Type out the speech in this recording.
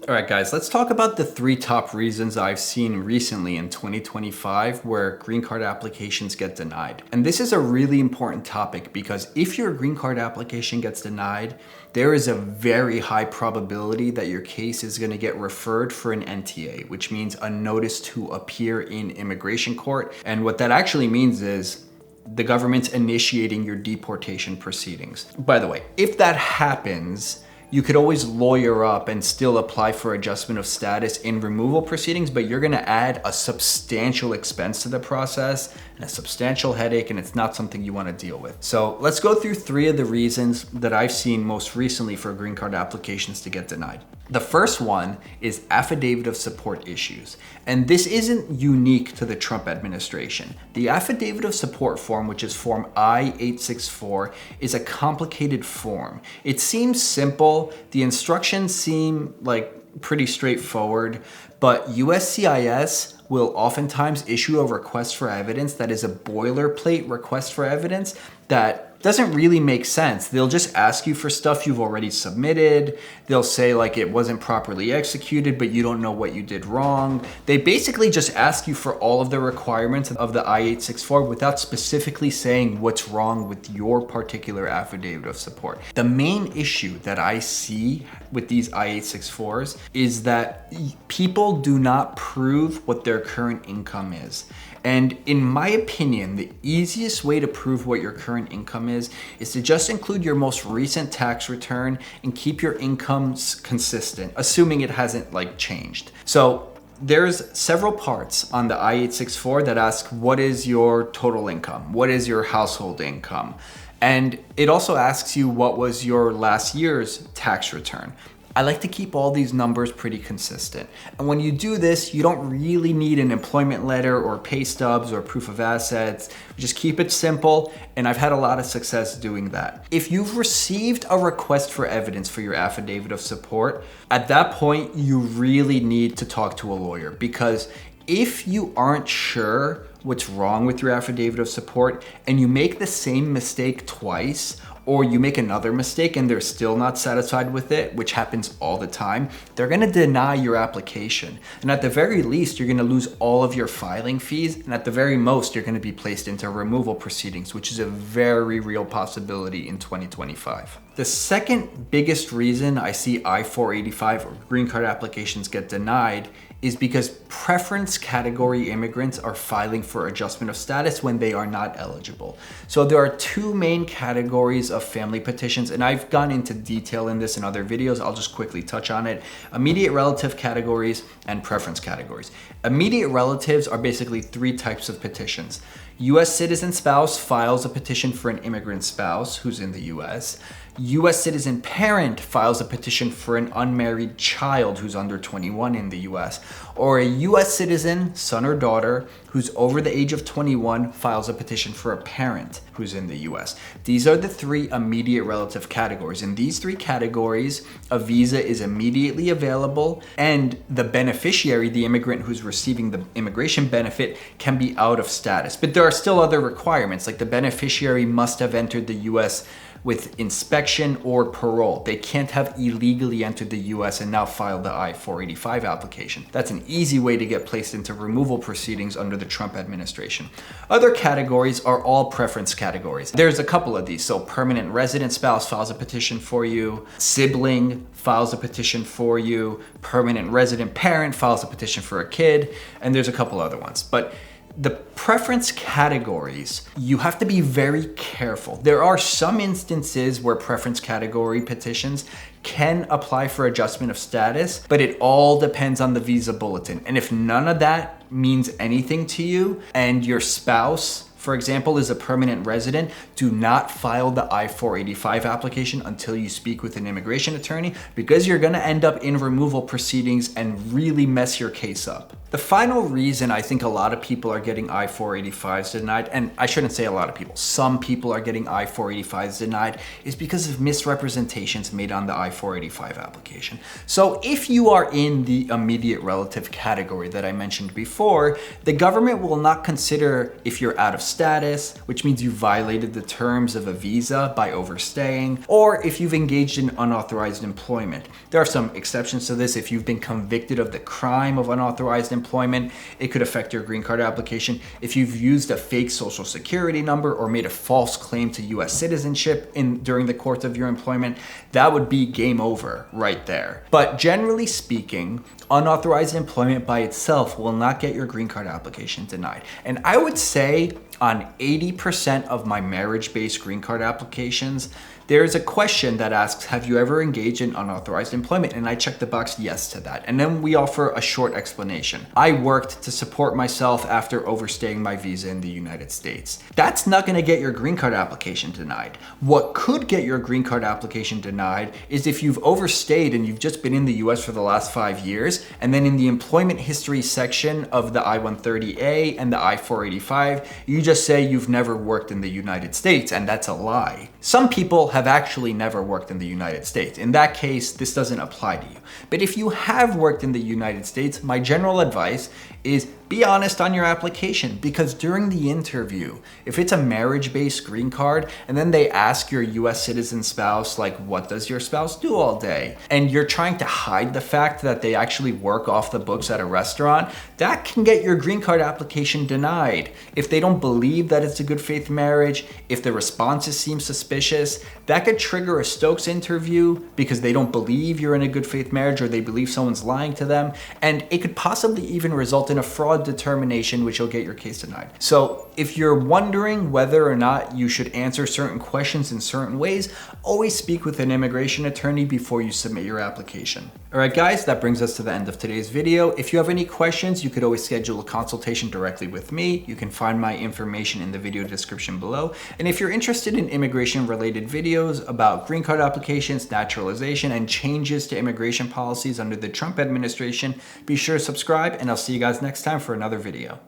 All right, guys, let's talk about the 3 top reasons I've seen recently in 2025 where green card applications get denied. And this is a really important topic because if your green card application gets denied, there is a very high probability that your case is going to get referred for an NTA, which means a notice to appear in immigration court. And what that actually means is the government's initiating your deportation proceedings. By the way, if that happens, you could always lawyer up and still apply for adjustment of status in removal proceedings, but you're gonna add a substantial expense to the process and a substantial headache, and it's not something you wanna deal with. So let's go through 3 of the reasons that I've seen most recently for green card applications to get denied. The first one is affidavit of support issues. And this isn't unique to the Trump administration. The affidavit of support form, which is form I-864, is a complicated form. It seems simple. The instructions seem like pretty straightforward, but USCIS will oftentimes issue a request for evidence that is a boilerplate request for evidence that doesn't really make sense. They'll just ask you for stuff you've already submitted. They'll say like it wasn't properly executed, but you don't know what you did wrong. They basically just ask you for all of the requirements of the I-864 without specifically saying what's wrong with your particular affidavit of support. The main issue that I see with these I-864s is that people do not prove what their current income is. And in my opinion, the easiest way to prove what your current income is to just include your most recent tax return and keep your incomes consistent, assuming it hasn't like changed. So there's several parts on the I-864 that ask, what is your total income? What is your household income? And it also asks you, what was your last year's tax return? I like to keep all these numbers pretty consistent. And when you do this, you don't really need an employment letter or pay stubs or proof of assets. Just keep it simple, and I've had a lot of success doing that. If you've received a request for evidence for your affidavit of support, at that point, you really need to talk to a lawyer, because if you aren't sure what's wrong with your affidavit of support and you make the same mistake twice, or you make another mistake and they're still not satisfied with it, which happens all the time, they're gonna deny your application. And at the very least, you're gonna lose all of your filing fees. And at the very most, you're gonna be placed into removal proceedings, which is a very real possibility in 2025. The second biggest reason I see I-485 or green card applications get denied is because preference category immigrants are filing for adjustment of status when they are not eligible. So there are 2 main categories of family petitions, and I've gone into detail in this in other videos. I'll just quickly touch on it. Immediate relative categories and preference categories. Immediate relatives are basically 3 types of petitions. US citizen spouse files a petition for an immigrant spouse who's in the US. US citizen parent files a petition for an unmarried child who's under 21 in the US. Or a US citizen, son or daughter, who's over the age of 21 files a petition for a parent who's in the US. These are the 3 immediate relative categories. In these 3 categories, a visa is immediately available, and the beneficiary, the immigrant who's receiving the immigration benefit, can be out of status. But there are still other requirements, like the beneficiary must have entered the US with inspection or parole. They can't have illegally entered the US and now filed the I-485 application. That's an easy way to get placed into removal proceedings under the Trump administration. Other categories are all preference categories. There's a couple of these. So permanent resident spouse files a petition for you, sibling files a petition for you, permanent resident parent files a petition for a kid, and there's a couple other ones. But the preference categories, you have to be very careful. There are some instances where preference category petitions can apply for adjustment of status, but it all depends on the visa bulletin. And if none of that means anything to you and your spouse, for example, is a permanent resident, do not file the I-485 application until you speak with an immigration attorney, because you're gonna end up in removal proceedings and really mess your case up. The final reason I think a lot of people are getting I-485s denied, and I shouldn't say a lot of people, some people are getting I-485s denied, is because of misrepresentations made on the I-485 application. So if you are in the immediate relative category that I mentioned before, the government will not consider if you're out of status, which means you violated the terms of a visa by overstaying, or if you've engaged in unauthorized employment. There are some exceptions to this. If you've been convicted of the crime of unauthorized employment, it could affect your green card application. If you've used a fake social security number or made a false claim to US citizenship during the course of your employment, that would be game over right there. But generally speaking, unauthorized employment by itself will not get your green card application denied. And I would say on 80% of my marriage-based green card applications, there is a question that asks, have you ever engaged in unauthorized employment? And I check the box yes to that. And then we offer a short explanation. I worked to support myself after overstaying my visa in the United States. That's not gonna get your green card application denied. What could get your green card application denied is if you've overstayed and you've just been in the US for the last 5 years, and then in the employment history section of the I-130A and the I-485, you just say you've never worked in the United States, and that's a lie. Some people have actually never worked in the United States. In that case, this doesn't apply to you. But if you have worked in the United States, my general advice is be honest on your application, because during the interview, if it's a marriage-based green card and then they ask your US citizen spouse, like, what does your spouse do all day? And you're trying to hide the fact that they actually work off the books at a restaurant, that can get your green card application denied. If they don't believe that it's a good faith marriage, if the responses seem suspicious, that could trigger a Stokes interview because they don't believe you're in a good faith marriage or they believe someone's lying to them. And it could possibly even result in a fraud determination, which will get your case denied. So if you're wondering whether or not you should answer certain questions in certain ways, always speak with an immigration attorney before you submit your application. All right, guys, that brings us to the end of today's video. If you have any questions, you could always schedule a consultation directly with me. You can find my information in the video description below. And if you're interested in immigration-related videos about green card applications, naturalization, and changes to immigration policies under the Trump administration, be sure to subscribe, and I'll see you guys next time for another video.